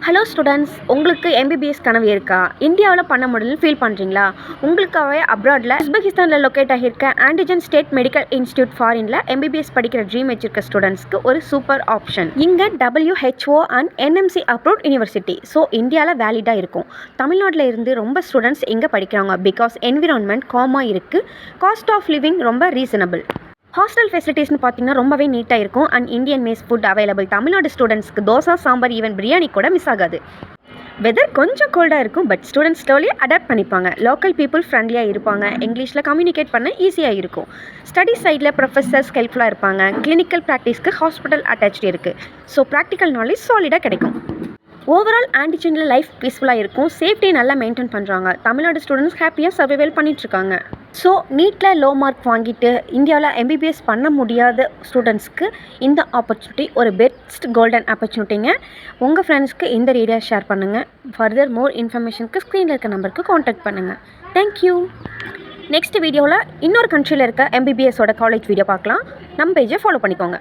Hello students, உங்களுக்கு MBBS கனவு இருக்கா? இந்தியாவில் பண்ண முடியலன்னு ஃபீல் பண்ணுறீங்களா? உங்களுக்காகவே அப்ராடில் உஸ்பெகிஸ்தானில் locate ஆகியிருக்க antigen state medical institute ஃபாரினில் எம்பிபிஎஸ் படிக்கிற ட்ரீம் வச்சிருக்க ஸ்டூடெண்ட்ஸ்க்கு ஒரு சூப்பர் ஆப்ஷன். இங்கே WHO and NMC approved university. So இந்தியாவில் வேலிடாக இருக்கும். தமிழ்நாட்டில் இருந்து ரொம்ப ஸ்டூடெண்ட்ஸ் இங்கே படிக்கிறாங்க. பிகாஸ் என்விரான்மெண்ட் காமாக இருக்குது. காஸ்ட் ஆஃப் லிவிங் ரொம்ப ரீசனபிள். ஹாஸ்டல் ஃபெசிலிட்டிஸ்னு பார்த்தீங்கன்னா ரொம்பவே நீட்டாக இருக்கும். And Indian mess food available. Tamil Nadu ஸ்டூடெண்ட்ஸ்க்கு தோசை, சாம்பார், ஈவன் பிரியாணி கூட மிஸ் ஆகாது. வெதர் கொஞ்சம் கோல்டாக இருக்கும், பட் ஸ்டூடெண்ட்ஸ் ஸ்லோலி அடாப்ட் பண்ணிப்பாங்க. லோக்கல் பீப்புள் ஃப்ரெண்ட்லியாக இருப்பாங்க. இங்கிலீஷில் கம்யூனிகேட் பண்ண ஈஸியாக இருக்கும். ஸ்டடி சைடில் ப்ரொஃபஸர்ஸ் ஹெல்ப்ஃபுல்லாக இருப்பாங்க. கிளினிக்கல் ப்ராக்டிஸ்க்கு ஹாஸ்பிட்டல் அட்டாச்சு இருக்குது. ஸோ ப்ராக்டிக்கல் நாலேஜ் சாலிடாக கிடைக்கும். ஓவரால் ஆண்டிஜனில் லைஃப் பீஸ்ஃபுல்லாக இருக்கும். சேஃப்டியை நல்லா மெயின்டைன் பண்ணுறாங்க. தமிழ்நாடு ஸ்டூடெண்ட்ஸ் ஹாப்பியாக சர்வைவல் பண்ணிகிட்ருக்காங்க. ஸோ நீட்டில் லோ மார்க் வாங்கிட்டு இந்தியாவில் எம்பிபிஎஸ் பண்ண முடியாத ஸ்டூடெண்ட்ஸ்க்கு இந்த ஆப்பர்ச்சுனிட்டி ஒரு பெஸ்ட் கோல்டன் ஆப்பர்ச்சுனிட்டிங்க. உங்கள் ஃப்ரெண்ட்ஸ்க்கு இந்த வீடியோ ஷேர் பண்ணுங்கள். ஃபர்தர் மோர் இன்ஃபர்மேஷனுக்கு ஸ்க்ரீனில் இருக்க நம்பருக்கு காண்டாக்ட் பண்ணுங்கள். தேங்க்யூ. நெக்ஸ்ட் வீடியோவில் இன்னொரு கண்ட்ரியில் இருக்க எம்பிபிஎஸோட காலேஜ் வீடியோ பார்க்கலாம். நம்ம பேஜை ஃபாலோ பண்ணிக்கோங்க.